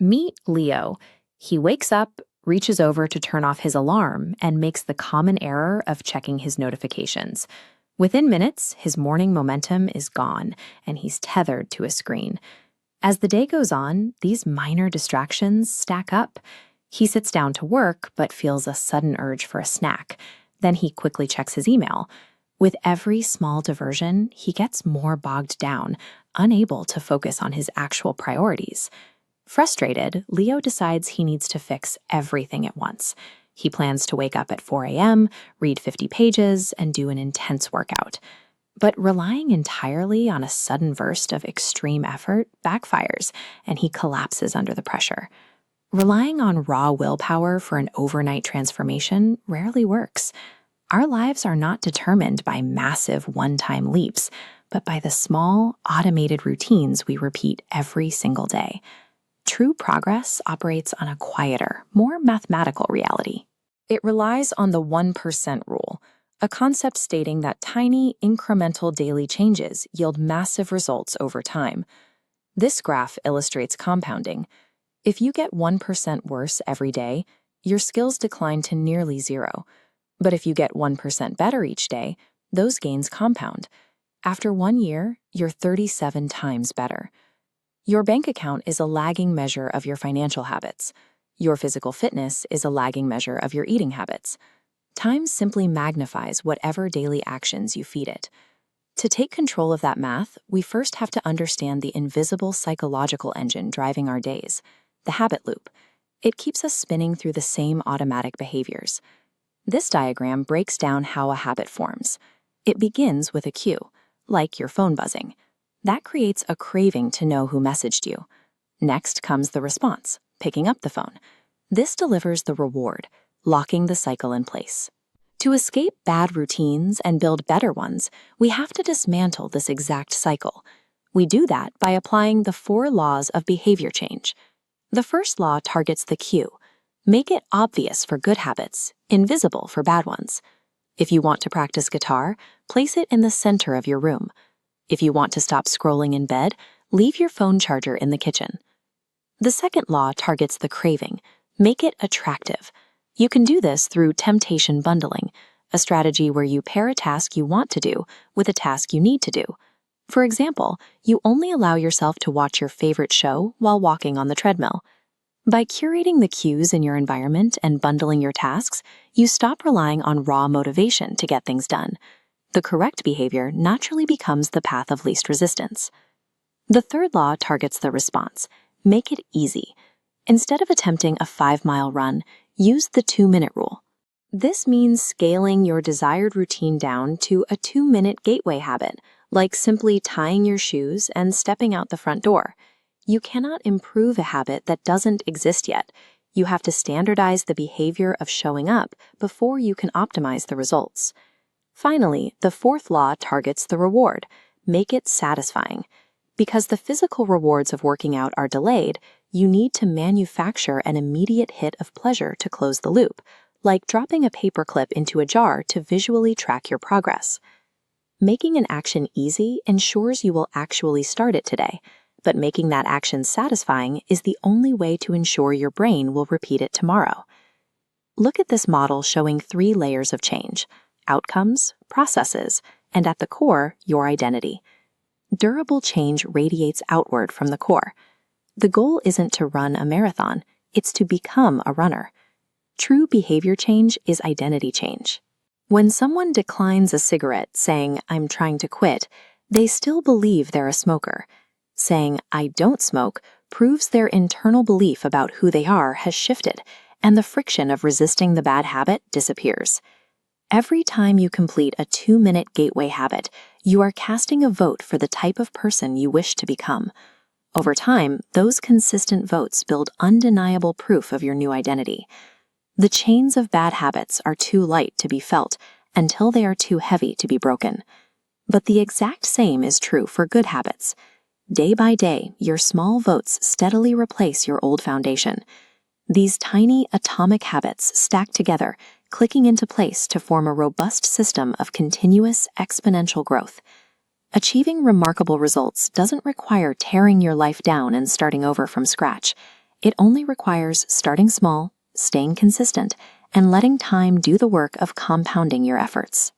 Meet Leo. He wakes up, reaches over to turn off his alarm, and makes the common error of checking his notifications. Within minutes, his morning momentum is gone, and he's tethered to a screen. As the day goes on, these minor distractions stack up. He sits down to work, but feels a sudden urge for a snack. Then he quickly checks his email. With every small diversion, he gets more bogged down, unable to focus on his actual priorities. Frustrated, Leo decides he needs to fix everything at once. He plans to wake up at 4 a.m., read 50 pages, and do an intense workout. But relying entirely on a sudden burst of extreme effort backfires, and he collapses under the pressure. Relying on raw willpower for an overnight transformation rarely works. Our lives are not determined by massive one-time leaps, but by the small, automated routines we repeat every single day. True progress operates on a quieter, more mathematical reality. It relies on the 1% rule, a concept stating that tiny, incremental daily changes yield massive results over time. This graph illustrates compounding. If you get 1% worse every day, your skills decline to nearly zero. But if you get 1% better each day, those gains compound. After 1 year, you're 37 times better. Your bank account is a lagging measure of your financial habits. Your physical fitness is a lagging measure of your eating habits. Time simply magnifies whatever daily actions you feed it. To take control of that math, we first have to understand the invisible psychological engine driving our days, the habit loop. It keeps us spinning through the same automatic behaviors. This diagram breaks down how a habit forms. It begins with a cue, like your phone buzzing. That creates a craving to know who messaged you. Next comes the response, picking up the phone. This delivers the reward, locking the cycle in place. To escape bad routines and build better ones, we have to dismantle this exact cycle. We do that by applying the 4 laws of behavior change. The first law targets the cue. Make it obvious for good habits, invisible for bad ones. If you want to practice guitar, place it in the center of your room. If you want to stop scrolling in bed, leave your phone charger in the kitchen. The second law targets the craving. Make it attractive. You can do this through temptation bundling, a strategy where you pair a task you want to do with a task you need to do. For example, you only allow yourself to watch your favorite show while walking on the treadmill. By curating the cues in your environment and bundling your tasks, you stop relying on raw motivation to get things done. The correct behavior naturally becomes the path of least resistance. The third law targets the response. Make it easy. Instead of attempting a 5-mile run, use the 2-minute rule. This means scaling your desired routine down to a 2-minute gateway habit, like simply tying your shoes and stepping out the front door. You cannot improve a habit that doesn't exist yet. You have to standardize the behavior of showing up before you can optimize the results. Finally, the fourth law targets the reward. Make it satisfying. Because the physical rewards of working out are delayed, you need to manufacture an immediate hit of pleasure to close the loop, like dropping a paperclip into a jar to visually track your progress. Making an action easy ensures you will actually start it today, but making that action satisfying is the only way to ensure your brain will repeat it tomorrow. Look at this model showing 3 layers of change: outcomes, processes, and at the core, your identity. Durable change radiates outward from the core. The goal isn't to run a marathon, it's to become a runner. True behavior change is identity change. When someone declines a cigarette saying, "I'm trying to quit," they still believe they're a smoker. Saying, "I don't smoke," proves their internal belief about who they are has shifted, and the friction of resisting the bad habit disappears. Every time you complete a 2-minute gateway habit, you are casting a vote for the type of person you wish to become. Over time, those consistent votes build undeniable proof of your new identity. The chains of bad habits are too light to be felt until they are too heavy to be broken. But the exact same is true for good habits. Day by day, your small votes steadily replace your old foundation. These tiny atomic habits stack together, clicking into place to form a robust system of continuous exponential growth. Achieving remarkable results doesn't require tearing your life down and starting over from scratch. It only requires starting small, staying consistent, and letting time do the work of compounding your efforts.